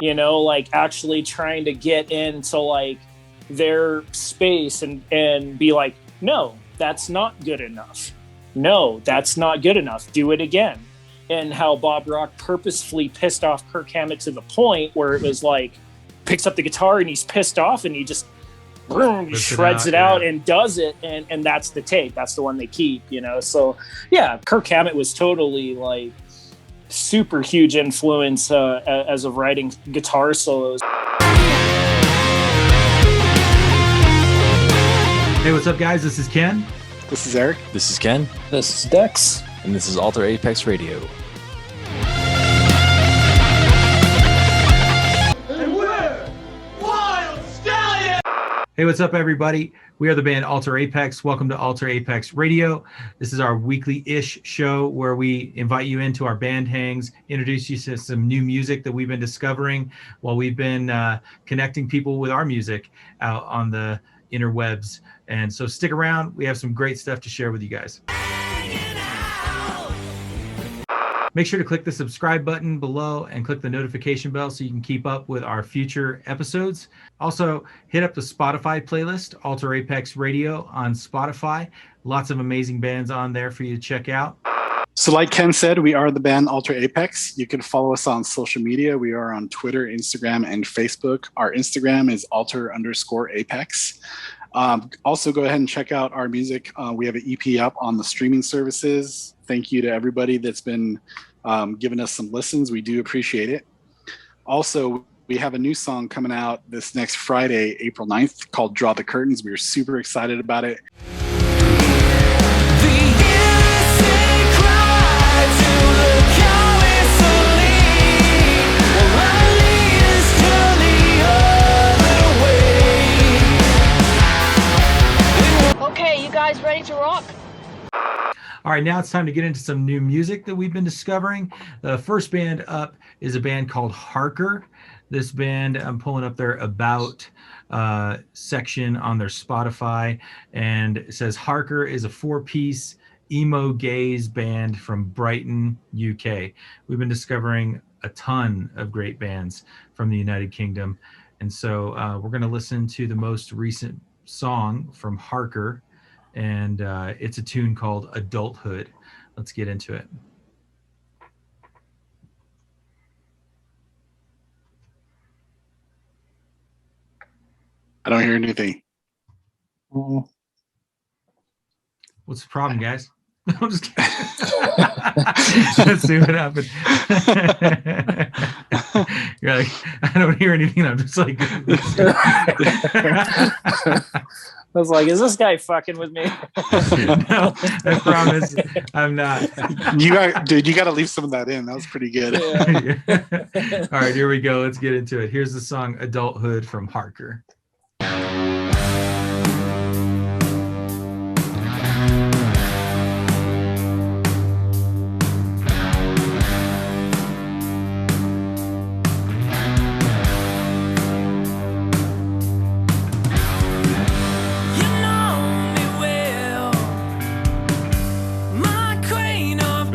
you know, like actually trying to get into like their space and be like, no, that's not good enough. No, that's not good enough. Do it again. And how Bob Rock purposefully pissed off Kirk Hammett to the point where it was like, picks up the guitar and he's pissed off and he just shreds it out and does it. And that's the tape. That's the one they keep, you know? So yeah, Kirk Hammett was totally like super huge influence as of writing guitar solos. Hey, what's up, guys? This is Ken. This is Eric. This is Ken. This is Dex. And this is Alter Apex Radio. And we're Wild Stallion! Hey, what's up, everybody? We are the band Alter Apex. Welcome to Alter Apex Radio. This is our weekly-ish show where we invite you into our band hangs, introduce you to some new music that we've been discovering while we've been connecting people with our music out on the interwebs. And so stick around. We have some great stuff to share with you guys. Make sure to click the subscribe button below and click the notification bell so you can keep up with our future episodes. Also, hit up the Spotify playlist, Alter Apex Radio on Spotify. Lots of amazing bands on there for you to check out. So like Ken said, we are the band Alter Apex. You can follow us on social media. We are on Twitter, Instagram, and Facebook. Our Instagram is alter_apex. Also, go ahead and check out our music. We have an EP up on the streaming services. Thank you to everybody that's been giving us some listens. We do appreciate it. Also, we have a new song coming out this next Friday, April 9th, called Draw the Curtains. We're super excited about it. Okay, you guys ready to rock? All right, now it's time to get into some new music that we've been discovering. The first band up is a band called Harker. This band, I'm pulling up their About section on their Spotify, and it says Harker is a 4-piece emo gaze band from Brighton, UK. We've been discovering a ton of great bands from the United Kingdom, and so we're going to listen to the most recent song from Harker, and it's a tune called Adulthood. Let's get into it. I don't hear anything. What's the problem, guys? I'm just kidding. Let's see what happened. You're like, I don't hear anything. I'm just like, I was like, is this guy fucking with me? No, I promise I'm not. You got to leave some of that in. That was pretty good. Yeah. All right, here we go. Let's get into it. Here's the song Adulthood from Harker.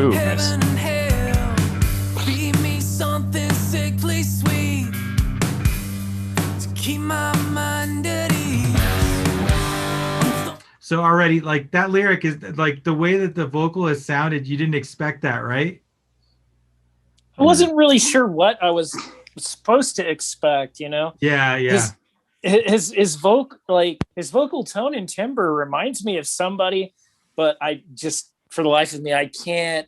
Ooh, nice. So already, like, that lyric is like the way that the vocal has sounded, you didn't expect that, right? I wasn't really sure what I was supposed to expect, you know? Yeah. His vocal tone and timbre reminds me of somebody, but I just, for the life of me, I can't.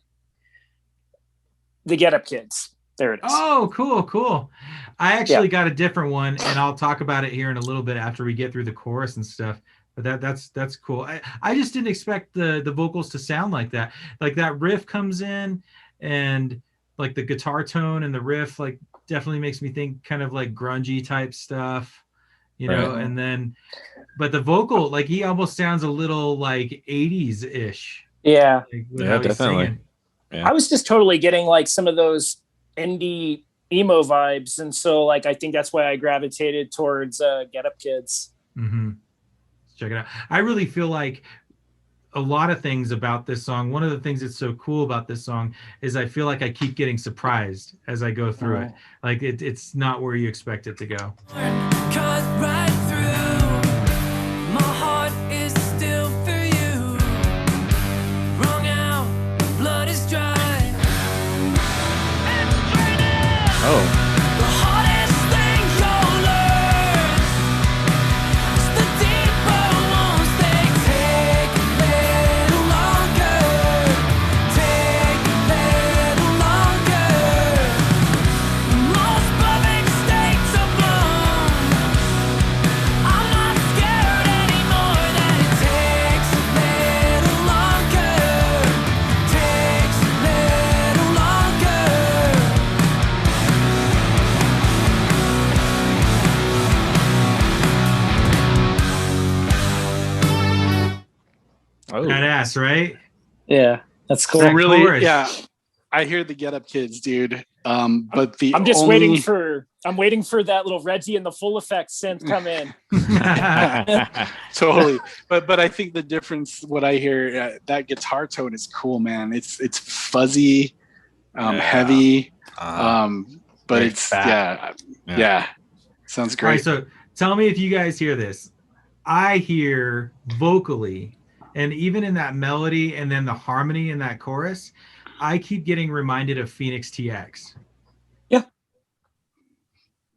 The Get Up Kids. There it is. Oh, cool. I actually got a different one, and I'll talk about it here in a little bit after we get through the chorus and stuff. But that's cool. I just didn't expect the vocals to sound like that. Like, that riff comes in, and like the guitar tone and the riff like definitely makes me think kind of like grungy type stuff, you know. Right. And then, but the vocal, like, he almost sounds a little like 80s ish. Yeah. Like, yeah, definitely. Yeah. I was just totally getting like some of those indie emo vibes, and so like I think that's why I gravitated towards Get Up Kids. Mm-hmm. Check it out. I really feel like a lot of things about this song. One of the things that's so cool about this song is I feel like I keep getting surprised as I go through it. Like it's not where you expect it to go. Cut right through. My heart is still for you. Wrung out, blood is dry. Oh. The hardest thing you'll learn is the deeper ones. They take a little longer. Take a little longer. The most perfect states of bloom. I'm not scared anymore that it takes a little longer. Takes a little longer. Oh. Badass, right? Yeah, that's cool. That Really, chorus. yeah. I hear the Get Up Kids, dude. But the I'm just only... waiting for that little Reggie and the full effect synth come in. Totally. But I think the difference, what I hear, that guitar tone is cool, man. It's fuzzy, heavy, but very it's fat. yeah. Sounds All right, great. so tell me if you guys hear this. I hear vocally, and even in that melody and then the harmony in that chorus, I keep getting reminded of Phoenix TX.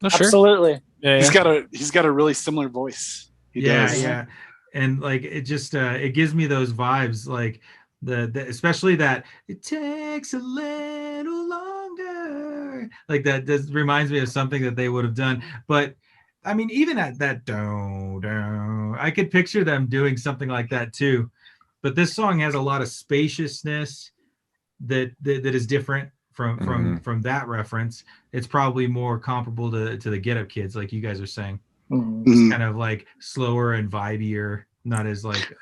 No, sure. Absolutely. Yeah, He's got a really similar voice. He does. Yeah. And like it just it gives me those vibes, like the especially that it takes a little longer. Like that just reminds me of something that they would have done. But I mean, even at that do, I could picture them doing something like that too. But this song has a lot of spaciousness that is different from that reference. It's probably more comparable to the Get Up Kids, like you guys are saying. It's kind of like slower and vibier, not as like.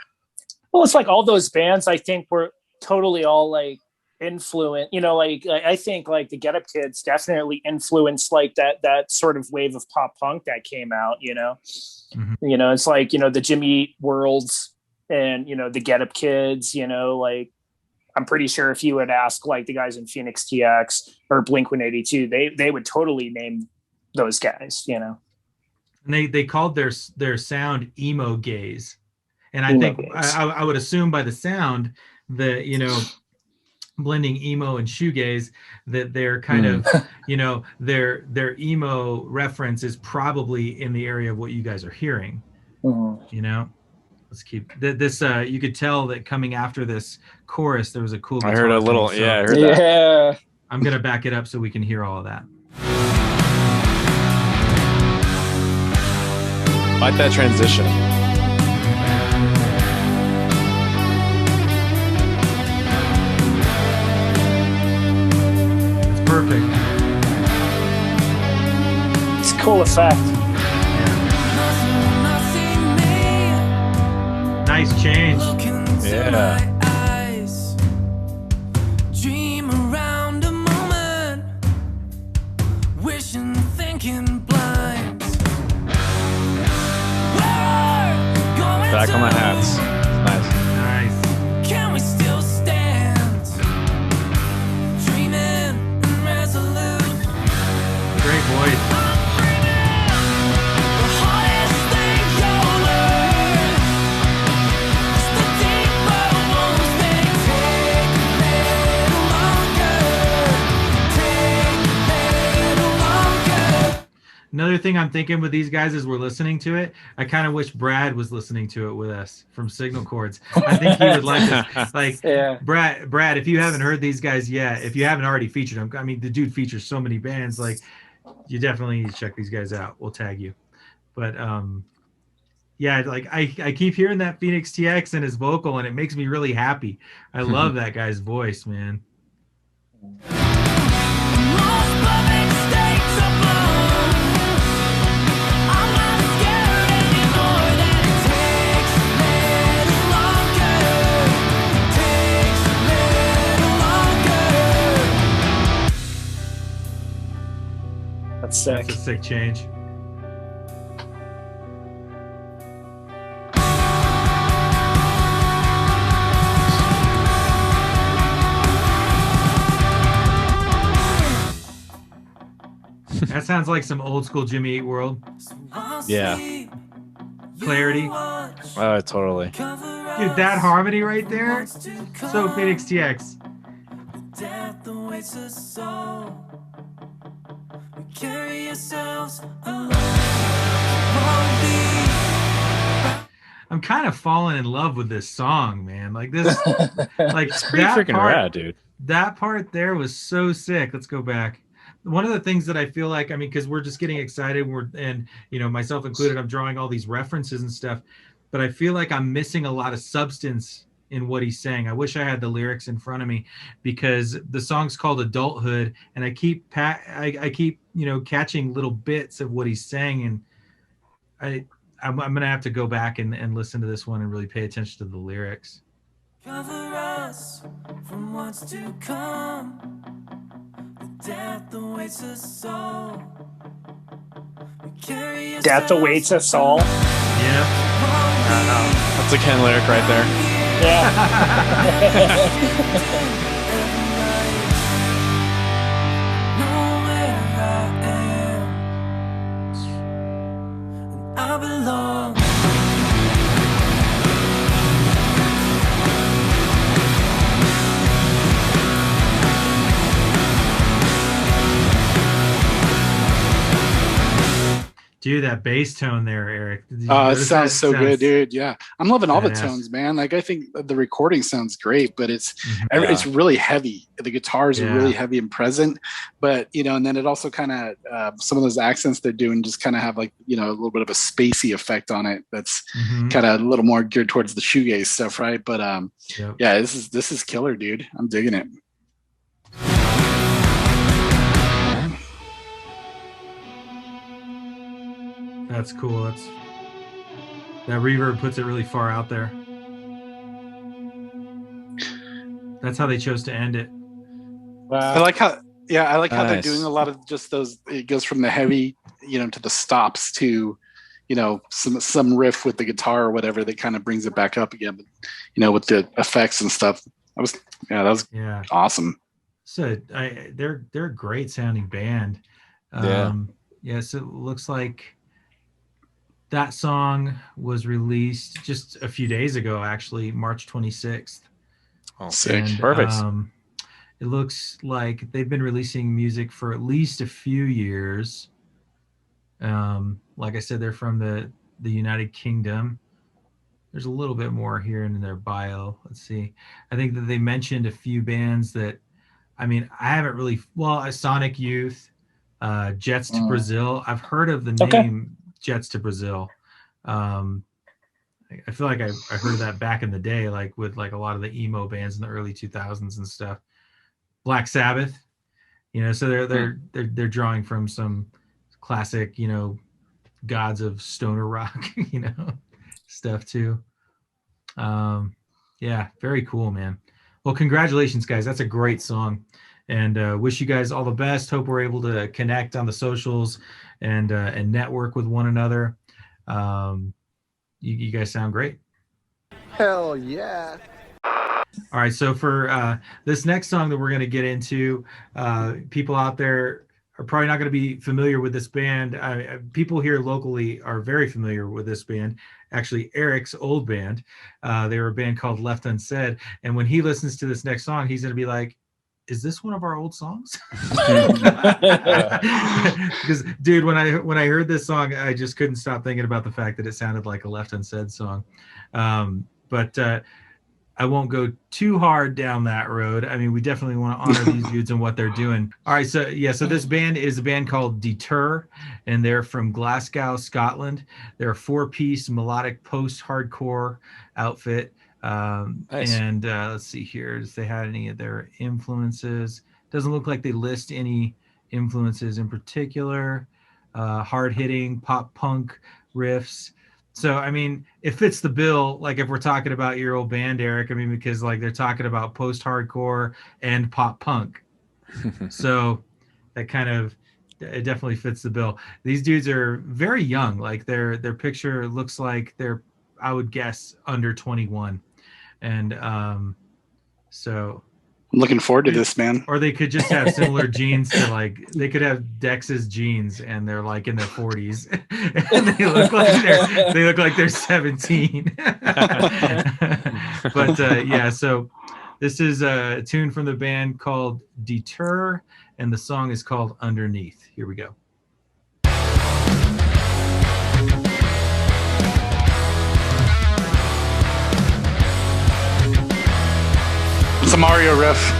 Well, it's like all those bands I think were totally all like influent. You know, like I think like the Get Up Kids definitely influenced like that sort of wave of pop punk that came out. You know, you know, it's like, you know, the Jimmy Eat Worlds and, you know, the Get Up Kids. You know, like I'm pretty sure if you would ask like the guys in Phoenix TX or Blink-182, they would totally name those guys, you know. And they called their sound emo gaze. And I think I would assume by the sound that, you know, blending emo and shoegaze, that they're kind of, you know, their emo reference is probably in the area of what you guys are hearing. You know? Let's keep this. You could tell that coming after this chorus, there was a cool. I heard a little. Thing, so I heard that. Yeah. I'm gonna back it up so we can hear all of that. Like that transition. It's perfect. It's a cool effect. Nice change. Yeah. Dream around a moment, wishing, thinking blind. Back on the hats. Nice. Nice. Can we still stand? Dreaming and resolute. Great voice. The hardest thing you'll learn is the deeper ones. They take a little longer. Take a little longer. Another thing I'm thinking with these guys as we're listening to it, I kind of wish Brad was listening to it with us from Signal Chords. I think he would like this. Like, Yeah. Brad, if you haven't heard these guys yet, if you haven't already featured them, I mean, the dude features so many bands. Like, you definitely need to check these guys out. We'll tag you. But yeah, like I keep hearing that Phoenix TX and his vocal, and it makes me really happy. I love that guy's voice, man. Most perfect states of bloom. I'm not scared anymore that it takes a little longer. Takes a little longer. That's sick. That's a sick change. sounds like some old school Jimmy Eat World. Yeah. Clarity. Oh, totally. Dude, that harmony right there. So Phoenix TX. Death awaits us all. We carry ourselves alone. I'm kind of falling in love with this song, man. Like this, like It's pretty that freaking part, rad, dude. That part there was so sick. Let's go back. One of the things that I feel like, I mean, because we're just getting excited, and you know, myself included, I'm drawing all these references and stuff, but I feel like I'm missing a lot of substance in what he's saying. I wish I had the lyrics in front of me, because the song's called Adulthood, and I keep you know, catching little bits of what he's saying, and I'm gonna have to go back and listen to this one and really pay attention to the lyrics. Cover us from what's to come. The death awaits us all. We carry Death awaits us all. Yeah. That's a Ken lyric right there. Yeah. I belong. Dude, that bass tone there, Eric. Did you It notice sounds that? so good, dude. Yeah, I'm loving all the badass. tones, man. Like, I think the recording sounds great, but it's Yeah. it's really heavy. The guitars are Yeah. really heavy and present, but you know, and then it also kind of some of those accents they're doing just kind of have, like, you know, a little bit of a spacey effect on it. That's Mhm. kind of a little more geared towards the shoegaze stuff, right? But Yep. yeah, this is killer, dude. I'm digging it. That's cool. That reverb puts it really far out there. That's how they chose to end it. I like how they're Nice. doing a lot of just those. It goes from the heavy, you know, to the stops to, you know, some riff with the guitar or whatever that kind of brings it back up again. But, you know, with the effects and stuff. That was Yeah. awesome. So they're a great sounding band. Yeah. Yeah. So it looks like that song was released just a few days ago, actually, March 26th. Oh, Sick. And, Perfect. It looks like they've been releasing music for at least a few years. Like I said, they're from the United Kingdom. There's a little bit more here in their bio. Let's see. I think that they mentioned a few bands that, I mean, I haven't really, Sonic Youth, Jets to Brazil. I've heard of the name Jets to Brazil. I feel like I heard that back in the day, like with like a lot of the emo bands in the early 2000s and stuff. Black Sabbath, you know, so they're drawing from some classic, you know, gods of stoner rock, you know, stuff too. Yeah, very cool, man. Well, congratulations, guys. That's a great song, and wish you guys all the best. Hope we're able to connect on the socials and network with one another. You guys sound great. Hell yeah. All right, so for this next song that we're going to get into, people out there are probably not going to be familiar with this band. People here locally are very familiar with this band. Actually, Eric's old band. They were a band called Left Unsaid. And when he listens to this next song, he's going to be like, is this one of our old songs? Because, dude, when I heard this song, I just couldn't stop thinking about the fact that it sounded like a Left Unsaid song. But I won't go too hard down that road. I mean, we definitely want to honor these dudes and what they're doing. All right, so this band is a band called Deter, and they're from Glasgow, Scotland. They're a 4-piece melodic post-hardcore outfit. Nice. And let's see here, if they had any of their influences. Doesn't look like they list any influences in particular. Hard-hitting pop punk riffs. So, I mean, it fits the bill, like if we're talking about your old band, Eric, I mean, because like they're talking about post-hardcore and pop punk. So that kind of, it definitely fits the bill. These dudes are very young. Like their picture looks like they're, I would guess, under 21. And so I'm looking forward to this, man. Or they could just have similar genes to like they could have Dex's genes and they're like in their 40s and they look like they're 17. But yeah, so this is a tune from the band called Deter, and the song is called Underneath. Here we go. It's a Mario riff.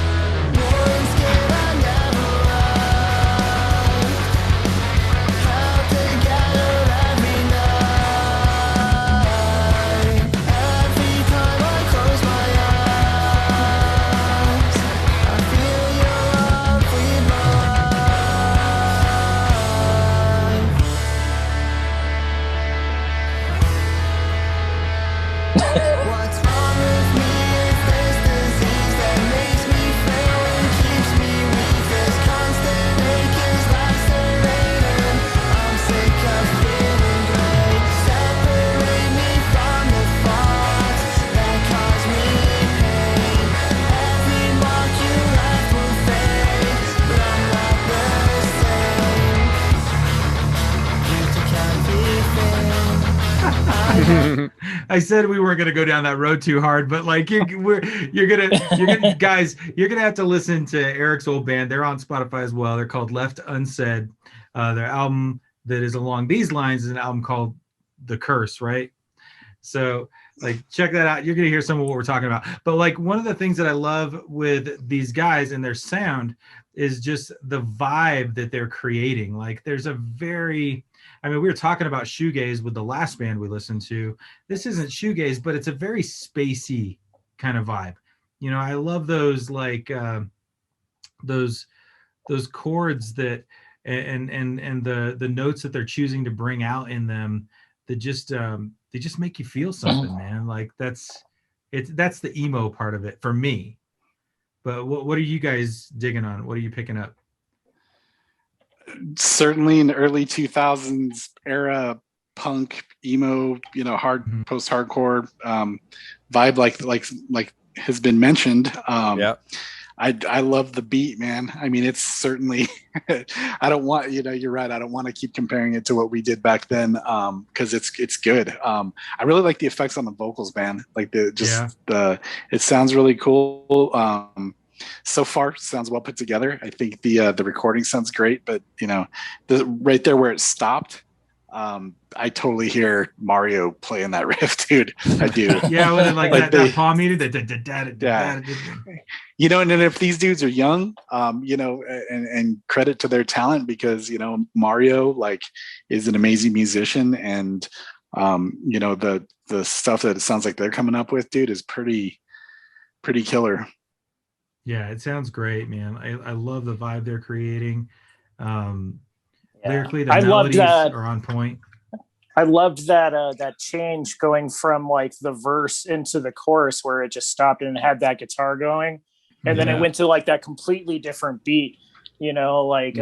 I said we weren't going to go down that road too hard, but like you're gonna guys, you're gonna have to listen to Eric's old band. They're on Spotify as well. They're called Left Unsaid. Their album that is along these lines is an album called The Curse, right? So like check that out. You're gonna hear some of what we're talking about. But like one of the things that I love with these guys and their sound is just the vibe that they're creating. Like there's a very, I mean, we were talking about shoegaze with the last band we listened to. This isn't shoegaze, but it's a very spacey kind of vibe. You know, I love those like those chords that and the notes that they're choosing to bring out in them that just they just make you feel something, man. Like that's the emo part of it for me. But what are you guys digging on? What are you picking up? Certainly in the early 2000s era punk emo, you know, hard post-hardcore vibe like has been mentioned. Yeah. I love the beat, man. I mean, it's certainly I don't want, you know, you're right. I don't want to keep comparing it to what we did back then because it's good. I really like the effects on the vocals, man. Like it sounds really cool. So far sounds well put together. I think the recording sounds great, but you know, right there where it stopped, I totally hear Mario playing that riff, dude. I do. Yeah, with like that palm meter, you know, and then if these dudes are young, you know, and credit to their talent because you know Mario like is an amazing musician, and you know the stuff that it sounds like they're coming up with, dude, is pretty killer. Yeah, it sounds great, man. I love the vibe they're creating. Lyrically, the melodies are on point. I loved that change going from like the verse into the chorus where it just stopped and had that guitar going. And then it went to like that completely different beat, you know, like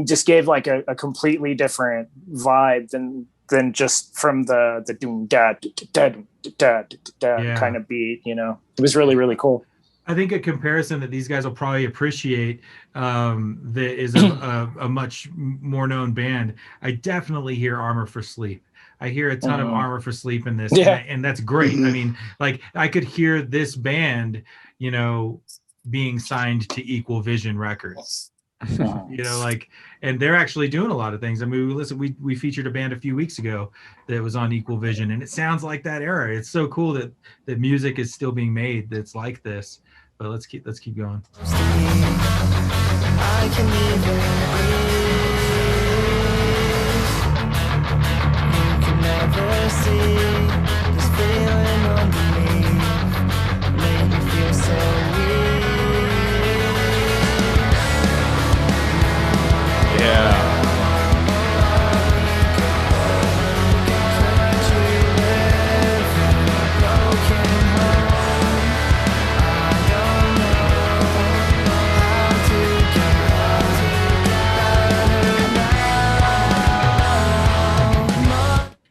just gave like a completely different vibe than just from the doom da da da da kind of beat, you know. It was really, really cool. I think a comparison that these guys will probably appreciate that is a much more known band. I definitely hear Armor for Sleep. I hear a ton of Armor for Sleep in this, and that's great. I mean, like I could hear this band, you know, being signed to Equal Vision Records. You know, like, and they're actually doing a lot of things. I mean, we featured a band a few weeks ago that was on Equal Vision, and it sounds like that era. It's so cool that music is still being made that's like this. But let's keep going. I can even breathe. You can never see this feeling underneath. Made me feel so weak. Yeah.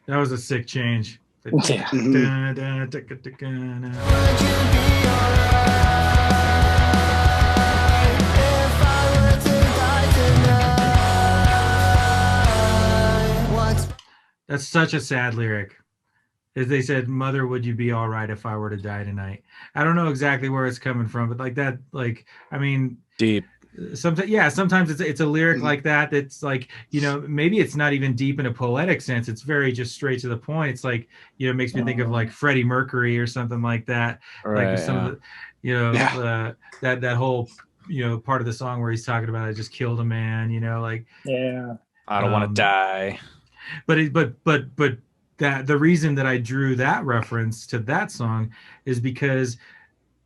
That was a sick change. Yeah. That's such a sad lyric. As they said, "Mother, would you be all right if I were to die tonight?" I don't know exactly where it's coming from, but like that, like, I mean, Deep. sometimes it's a lyric Mhm. like that that's like, maybe it's not even deep in a poetic sense. It's very just straight to the point. It's like, it makes me think of like Freddie Mercury or something like that. Like Right. some of the, Yeah. that whole, part of the song where he's talking about I just killed a man, like, Yeah. I don't want to die. but that the reason that I drew that reference to that song is because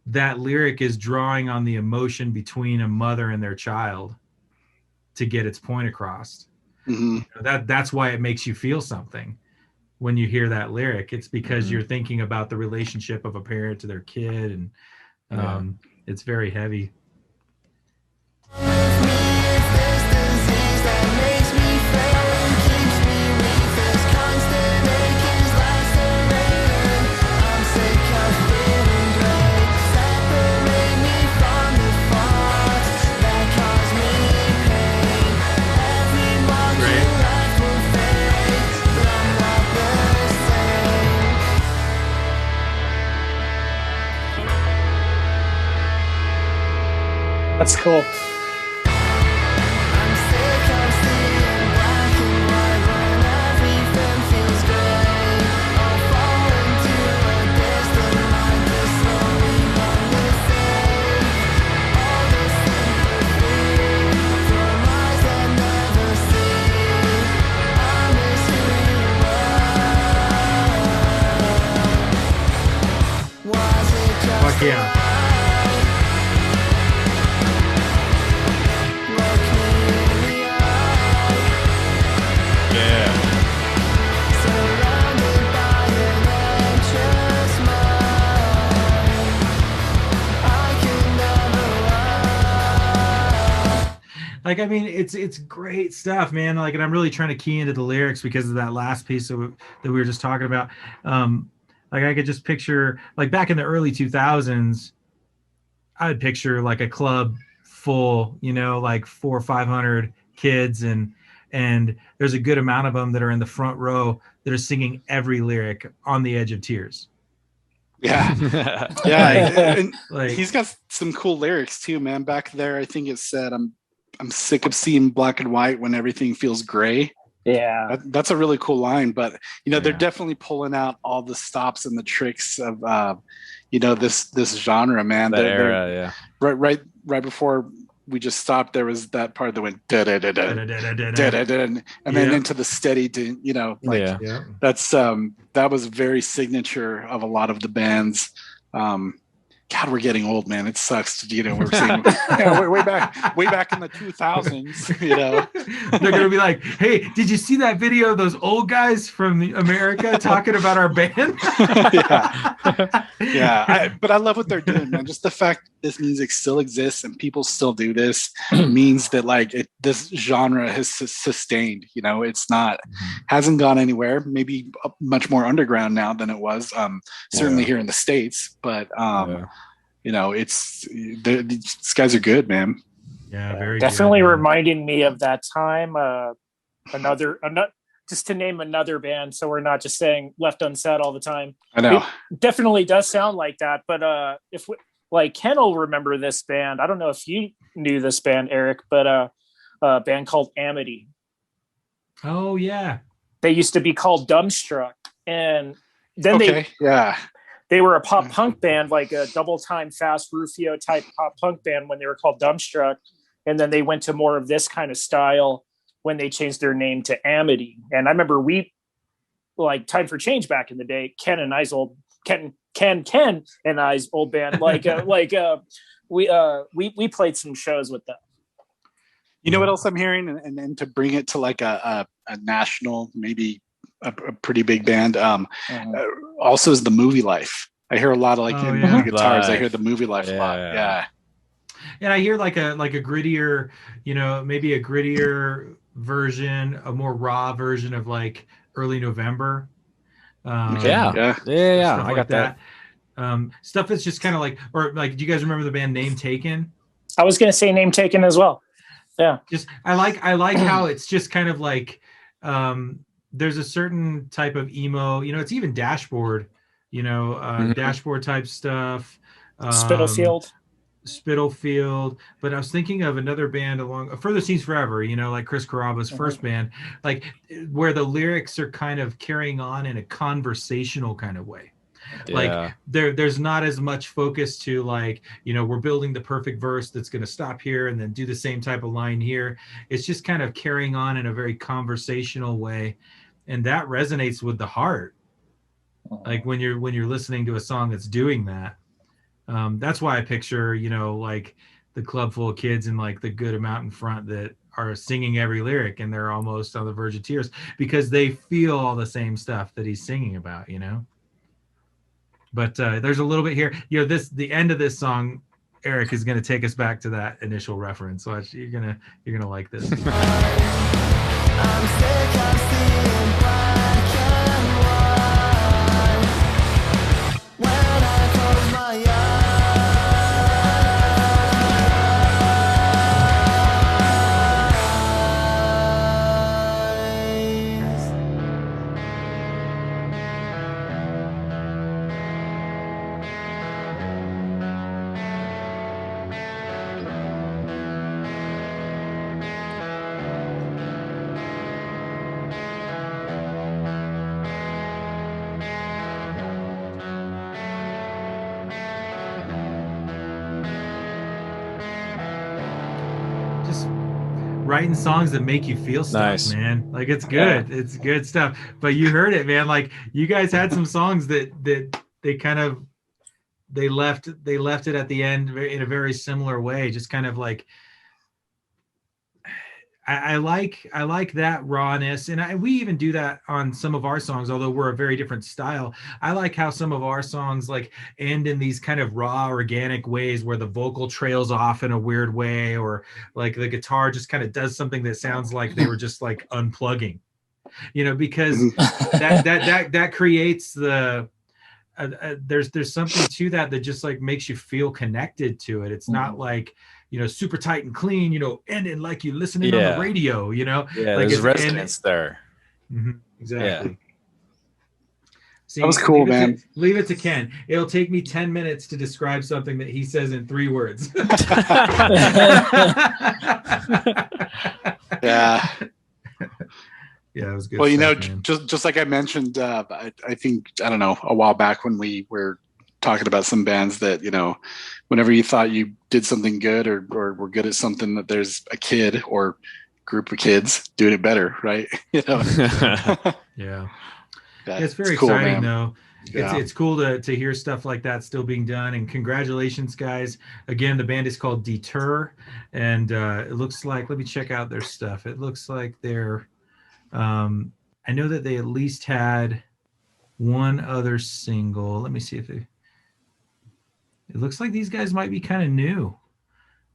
that lyric is drawing on the emotion between a mother and their child to get its point across. Mhm. That's why it makes you feel something when you hear that lyric. It's because Mhm. you're thinking about the relationship of a parent to their kid, and it's very heavy. That's cool. Fuck yeah. Like, I mean, it's great stuff, man. Like, and I'm really trying to key into the lyrics because of that last piece that we were just talking about. Like, I could just picture, like, back in the early 2000s, I'd picture like a club full, like 400 or 500 kids, and there's a good amount of them that are in the front row that are singing every lyric on the edge of tears. Yeah. Yeah. And Like, he's got some cool lyrics too, man. Back there, I think it said, I'm sick of seeing black and white when everything feels gray. Yeah. That's a really cool line, but they're Yeah. definitely pulling out all the stops and the tricks of this genre, man. That era, yeah. Right before we just stopped, there was that part that went da da da da da da da, and then into the steady, Yeah. that's that was very signature of a lot of the bands. God, we're getting old, man. It sucks. We're seeing way back in the 2000s. They're gonna be like, "Hey, did you see that video of those old guys from America talking about our band?" Yeah. But I love what they're doing, man. Just the fact this music still exists and people still do this means that this genre has sustained. It's not hasn't gone anywhere. Maybe much more underground now than it was. Certainly here in the States, but these guys are good, man. Yeah, very definitely good, reminding me of that time. Another just to name another band, so we're not just saying Left Unsaid all the time. I know. It definitely does sound like that, but if Ken will remember this band. I don't know if you knew this band, Eric, but a band called Amity. Oh yeah. They used to be called Dumbstruck, and then they were a pop punk band, like a double time Fast Rufio type pop punk band when they were called Dumbstruck. And then they went to more of this kind of style when they changed their name to Amity. And I remember Time for Change back in the day, Ken and I's old band, we played some shows with them. You know what else I'm hearing? And then to bring it to like a national, maybe a pretty big band, also is the Movie Life. I hear a lot of the guitars. I hear the Movie Life a lot. Yeah. And I hear like a grittier, maybe a grittier version, a more raw version of like Early November. I got that. Stuff that's just kind of like, or like, do you guys remember the band Name Taken? I was going to say Name Taken as well. Yeah. I like how it's just kind of like, there's a certain type of emo, it's even Dashboard, Dashboard type stuff. Spitalfield. But I was thinking of another band along Further Seems Forever, like Chris Caraba's first band, like where the lyrics are kind of carrying on in a conversational kind of way. Yeah. Like there's not as much focus to like, we're building the perfect verse that's going to stop here and then do the same type of line here. It's just kind of carrying on in a very conversational way. And that resonates with the heart. Like when you're listening to a song that's doing that. That's why I picture, like the club full of kids and like the good amount in front that are singing every lyric and they're almost on the verge of tears because they feel all the same stuff that he's singing about, But there's a little bit here, the end of this song, Eric, is going to take us back to that initial reference. So you're gonna like this. I'm sick of seeing black and white when I close my eyes. Writing songs that make you feel stuff, man. Like it's good. Yeah. It's good stuff. But you heard it, man. Like you guys had some songs that they kind of they left it at the end in a very similar way. Just kind of like I like that rawness, and we even do that on some of our songs, although we're a very different style. I like how some of our songs like end in these kind of raw, organic ways where the vocal trails off in a weird way, or like the guitar just kind of does something that sounds like they were just like unplugging, because that creates the there's something to that just like makes you feel connected to it. It's not like super tight and clean, ending like you listening on the radio, Yeah, like there's resonance there. Mm-hmm, exactly. Yeah. See, that was cool, man. Leave it to Ken. It'll take me 10 minutes to describe something that he says in 3 words. Yeah. Yeah, it was good. Well, stuff, just like I mentioned, I think, I don't know, a while back when we were talking about some bands that, whenever you thought you did something good or were good at something, that there's a kid or group of kids doing it better, right? Yeah. It's very cool, exciting, man. Though. It's cool to hear stuff like that still being done. And congratulations, guys. Again, the band is called Deter. And it looks like, let me check out their stuff. It looks like they're, I know that they at least had one other single. Let me see if it looks like these guys might be kind of new.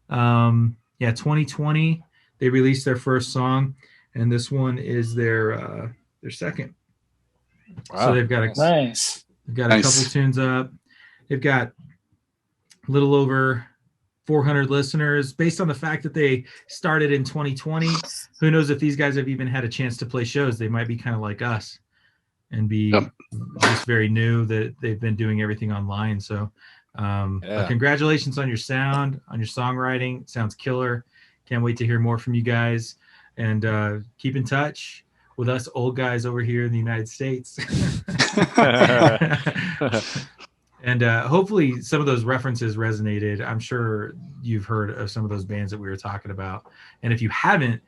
2020, they released their first song, and this one is their second. Wow. So they've got a couple tunes up. They've got a little over 400 listeners. Based on the fact that they started in 2020, who knows if these guys have even had a chance to play shows. They might be kind of like us and be just very new, that they've been doing everything online. So congratulations on your sound, on your songwriting. It sounds killer. Can't wait to hear more from you guys, and keep in touch with us old guys over here in the United States. And hopefully some of those references resonated. I'm sure you've heard of some of those bands that we were talking about. And if you haven't,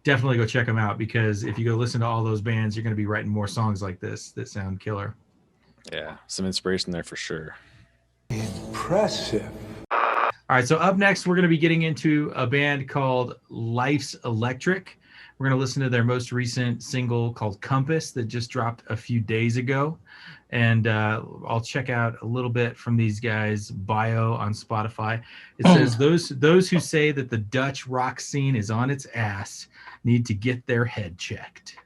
definitely go check them out, because if you go listen to all those bands, you're going to be writing more songs like this that sound killer. Yeah, some inspiration there for sure. Impressive. All right, so up next, we're going to be getting into a band called Life's Electric. We're going to listen to their most recent single called Compass that just dropped a few days ago. And I'll check out a little bit from these guys' bio on Spotify. It says, those who say that the Dutch rock scene is on its ass need to get their head checked.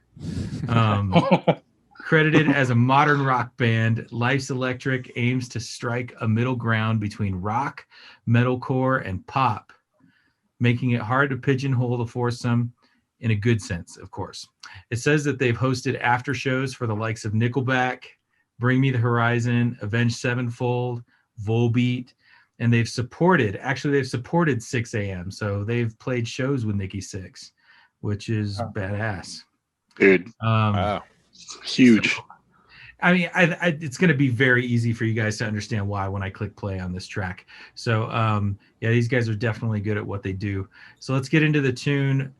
Credited as a modern rock band, Life's Electric aims to strike a middle ground between rock, metalcore, and pop, making it hard to pigeonhole the foursome in a good sense, of course. It says that they've hosted after shows for the likes of Nickelback, Bring Me the Horizon, Avenged Sevenfold, Volbeat, and they've supported 6 a.m. So they've played shows with Nikki Sixx, which is badass. Dude. Wow. Huge. So, I mean, it's going to be very easy for you guys to understand why when I click play on this track. So, yeah, these guys are definitely good at what they do. So let's get into the tune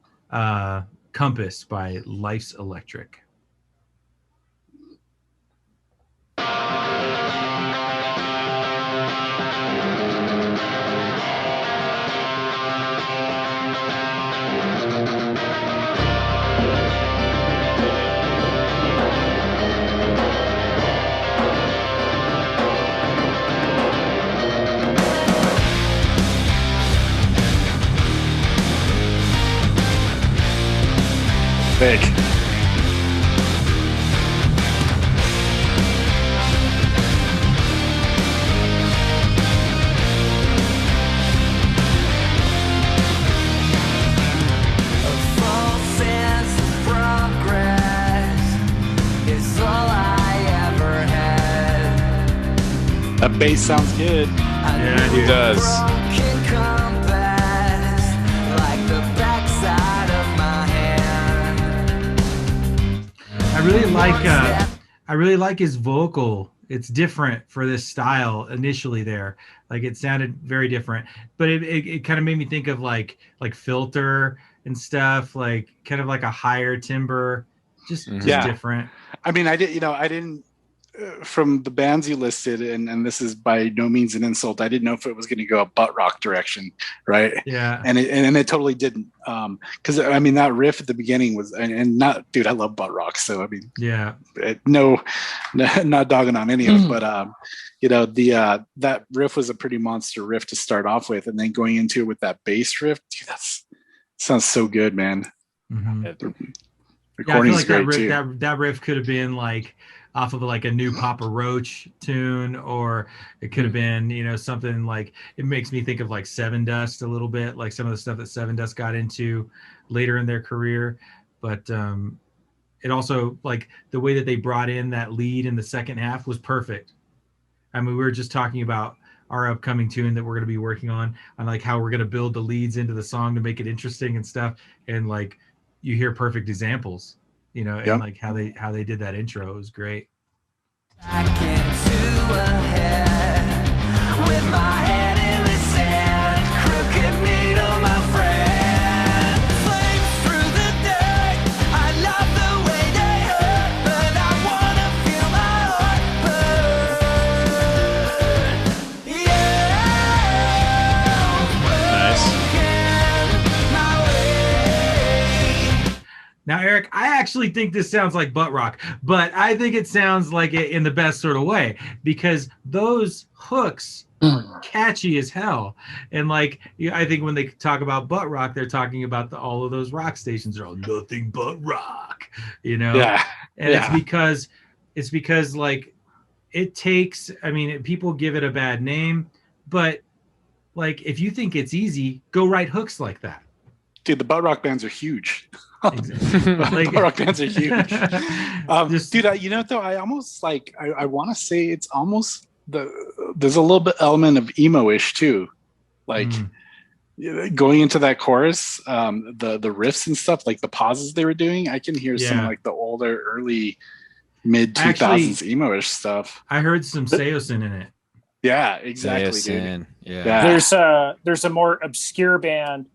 Compass by Life's Electric. Big. That bass sounds good. Yeah, It does. I really like his vocal. It's different for this style initially there. Like it sounded very different, but it kind of made me think of like Filter and stuff, like kind of like a higher timbre, just different. I mean, I didn't from the bands you listed, and this is by no means an insult. I didn't know if it was going to go a butt rock direction, right? Yeah, and it totally didn't. Because I mean, that riff at the beginning was, and not, dude, I love butt rock, so I mean, yeah, not dogging on any of it, but you know, that riff was a pretty monster riff to start off with, and then going into it with that bass riff, dude, sounds so good, man. Mm-hmm. Recording's great too. That riff could have been like off of like a new Papa Roach tune, or it could have been, you know, something like, it makes me think of like Seven Dust a little bit, like some of the stuff that Seven Dust got into later in their career. But it also, like the way that they brought in that lead in the second half was perfect. I mean, we were just talking about our upcoming tune that we're going to be working on like how we're going to build the leads into the song to make it interesting and stuff. And like, you hear perfect examples, you know, and like how they did that intro. It was great. Back into a head with my head in the sand, crooked needle, my friend. Flames through the day, I love the way they hurt, but I wanna feel my heart burn. Yeah. Nice. Now, Eric, I actually think this sounds like butt rock, but I think it sounds like it in the best sort of way, because those hooks are catchy as hell. And like, I think when they talk about butt rock, they're talking about all of those rock stations are all nothing but rock, you know? Yeah. And it's because like it takes, I mean, people give it a bad name, but like, if you think it's easy, go write hooks like that. Dude, the butt rock bands are huge. Exactly. Butt rock bands are huge. Dude, you know, though, I almost like, I want to say it's almost there's a little bit element of emo-ish too. Like going into that chorus, the riffs and stuff, like the pauses they were doing, I can hear some like the older, early mid 2000s emo-ish stuff. I heard some Seosin in it. Yeah, exactly, dude. Yeah. There's a more obscure band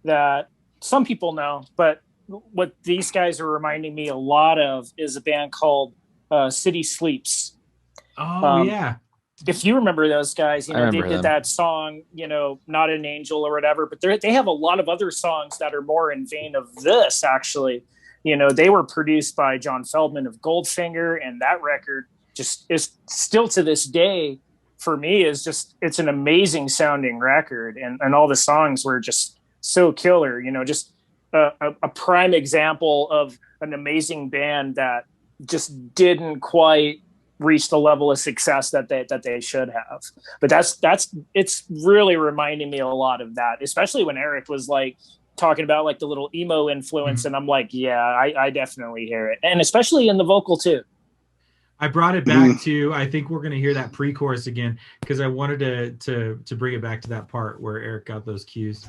that some people know, but what these guys are reminding me a lot of is a band called City Sleeps. Oh, yeah. If you remember those guys, you know, they did them. that song, you know, Not an Angel or whatever, but they have a lot of other songs that are more in vein of this, actually. You know, they were produced by John Feldman of Goldfinger, and that record just is still to this day, for me, is just, it's an amazing sounding record. And all the songs were just so killer, you know, just a prime example of an amazing band that just didn't quite reach the level of success that they should have. But it's really reminding me a lot of that, especially when Eric was like, talking about like the little emo influence, and I'm like, yeah, I definitely hear it, and especially in the vocal too. I brought it back to, I think we're going to hear that pre-chorus again because I wanted to bring it back to that part where Eric got those cues.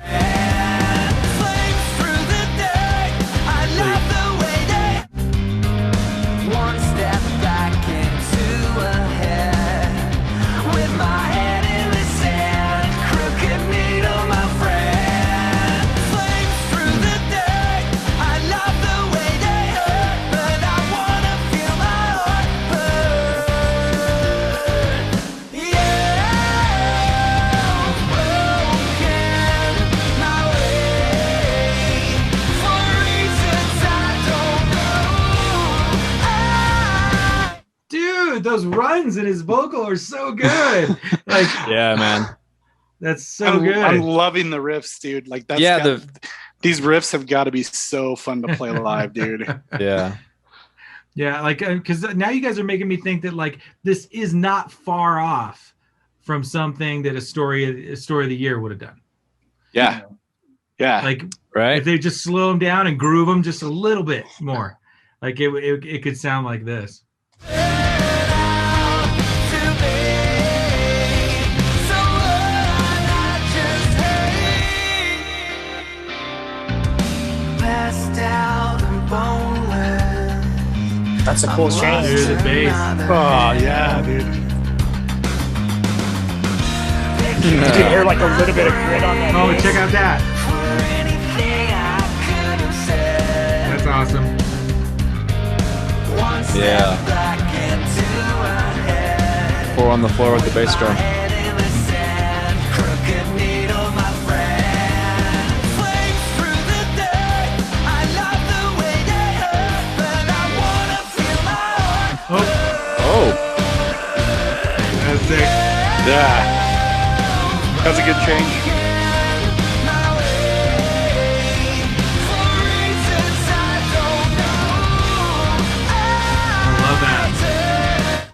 One step back into ahead with my head in the sand, crooked needle, my friend. Flames through the day, I love the way they hurt, but I wanna feel my heart burn. Yeah, broken my way for reasons I don't know. Dude, those runs in his vocal are so good. Like, Yeah, man. that's so good. I'm loving the riffs, dude. Like that's Yeah, these riffs have got to be so fun to play live, dude. Yeah. Yeah, like because now you guys are making me think that like this is not far off from something that a story of the year would have done. Yeah, yeah. Like Right. if they just slow them down and groove them just a little bit more, like it could sound like this. That's a cool change. Dude, the bass. Oh yeah, dude. You can hear like a little bit of grit on that. Oh, bass. check out that. That's awesome. Yeah. 4 on the floor with the bass drum. Oh. That's sick. Yeah. That's a good change. I love that.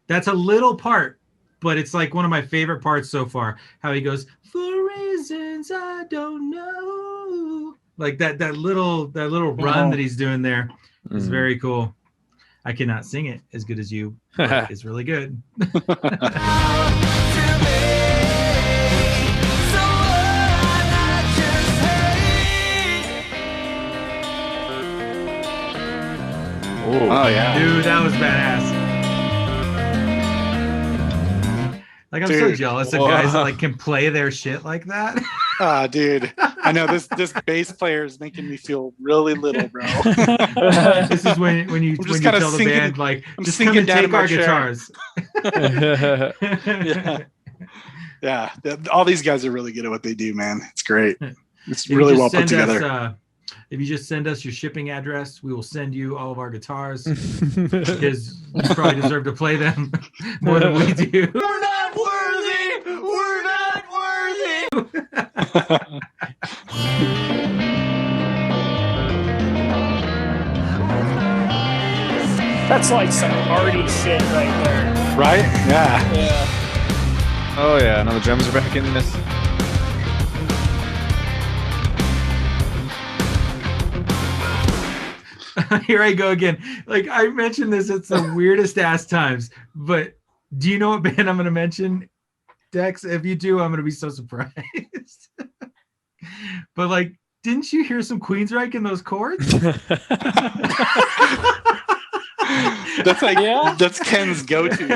That's a little part, but it's like one of my favorite parts so far. How he goes, for reasons I don't know. Like that little run that he's doing there is very cool. I cannot sing it as good as you, but it's really good. Oh yeah. Dude, that was badass. Like I'm so Dude, jealous of guys that like can play their shit like that. Ah, dude. I know this bass player is making me feel really little, bro. This is when you just tell kinda the sinking- band like I'm just sinking come and down in take my our chair. guitars. Yeah. All these guys are really good at what they do, man. It's great. It's If you really just well put send us, together. if you just send us your shipping address, we will send you all of our guitars because you probably deserve to play them more than we do. We're not worthy. We're not worthy. That's like some arty shit right there. Right? Yeah. Yeah. Oh yeah, now the drums are back in this. Here I go again. Like I mentioned this at the weirdest ass times, but do you know what band I'm going to mention, Dex? If you do, I'm going to be so surprised. But like, didn't you hear some Queensryche in those chords? That's like that's Ken's go-to. These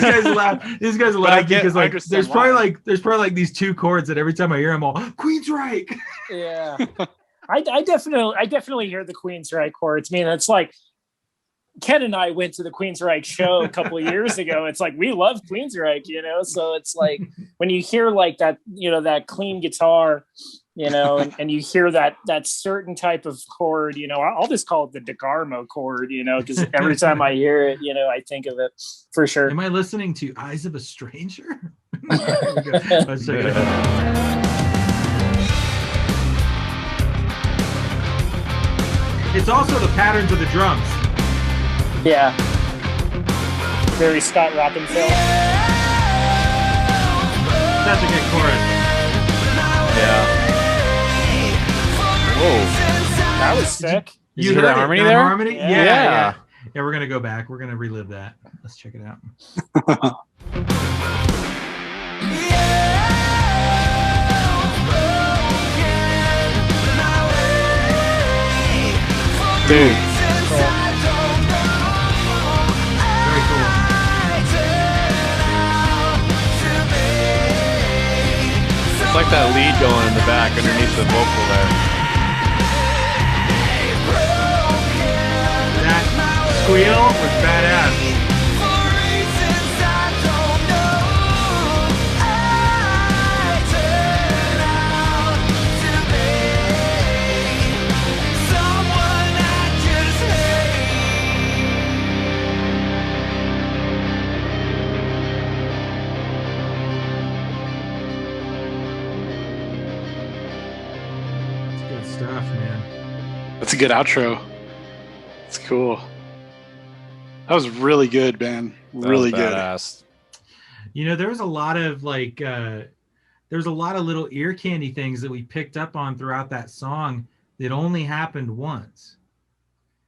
guys laugh. These guys I laugh get- because I like understand there's probably why. like these two chords that every time I hear them all Queensryche. Yeah. I definitely hear the Queensryche chords. I mean, it's like Ken and I went to the Queensryche show a couple of years ago. It's like we love Queensryche, you know. So it's like when you hear like that, you know, that clean guitar, you know, and you hear that certain type of chord, you know, I'll just call it the DeGarmo chord, you know, because every time I hear it, you know, I think of it for sure. Am I listening to Eyes of a Stranger? Let's check it out. It's also the patterns of the drums. Yeah. Very Scott Rockenfield. Such a good chorus. Yeah. That was sick. Did you hear that heard it, harmony that there? harmony? Yeah. Yeah. Yeah, we're gonna go back. We're gonna relive that. Let's check it out. Dude, Very cool. it's like that lead going in the back underneath the vocal there. That squeal was badass. Good stuff, man. That's a good outro. It's cool. That was really good, man. That Really was good. badass. You know, there was a lot of like there's a lot of little ear candy things that we picked up on throughout that song that only happened once.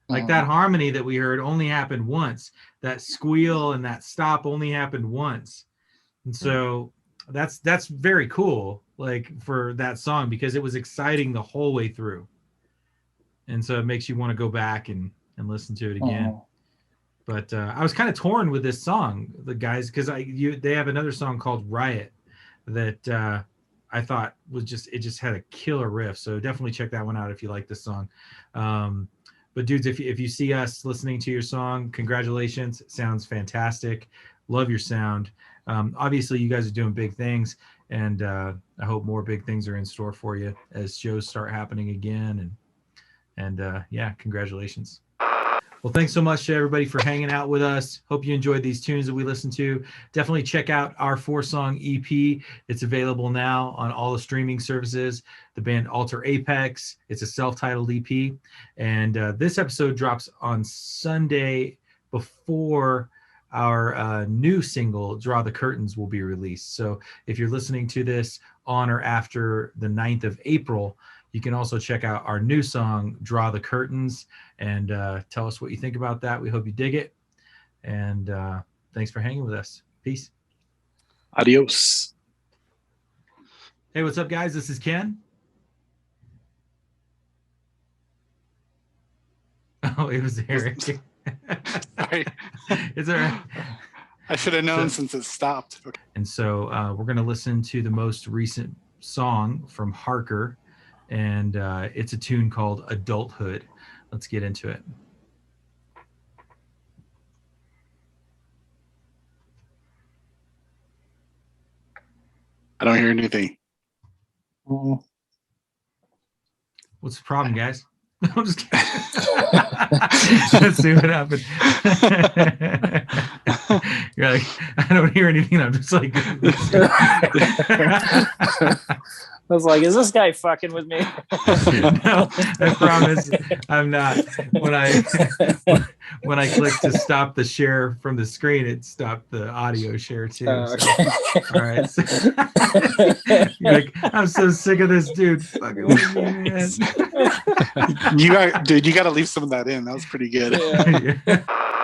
Like that harmony that we heard only happened once. That squeal and that stop only happened once. And so that's very cool, like for that song, because it was exciting the whole way through. And so it makes you want to go back and listen to it again. But I was kind of torn with this song, the guys, because they have another song called Riot that I thought was just had a killer riff. So definitely check that one out if you like this song. But dudes, if you see us listening to your song, congratulations. It sounds fantastic. Love your sound. Obviously, you guys are doing big things, and I hope more big things are in store for you as shows start happening again. And yeah, congratulations. Well, thanks so much to everybody for hanging out with us. Hope you enjoyed these tunes that we listened to. Definitely check out our 4-song EP. It's available now on all the streaming services. The band Alter Apex. It's a self-titled EP. And this episode drops on Sunday before our new single, Draw the Curtains, will be released. So if you're listening to this on or after the 9th of April, you can also check out our new song, Draw the Curtains, and tell us what you think about that. We hope you dig it. And thanks for hanging with us. Peace. Adios. Hey, what's up, guys? This is Ken. Oh, it was Eric. Sorry. It's all right. I should have known since it stopped. Okay. And so we're going to listen to the most recent song from Harker, and it's a tune called Adulthood. Let's get into it. I don't hear anything. What's the problem, guys? I'm just kidding. Let's see what happens. You're like, I don't hear anything. I'm just like, I was like, is this guy fucking with me? no, I promise I'm not. When I clicked to stop the share from the screen, it stopped the audio share too. Okay. So, all right. So, you're like, I'm so sick of this dude fucking with me, man. You got to leave some of that in. That was pretty good. Yeah. Yeah.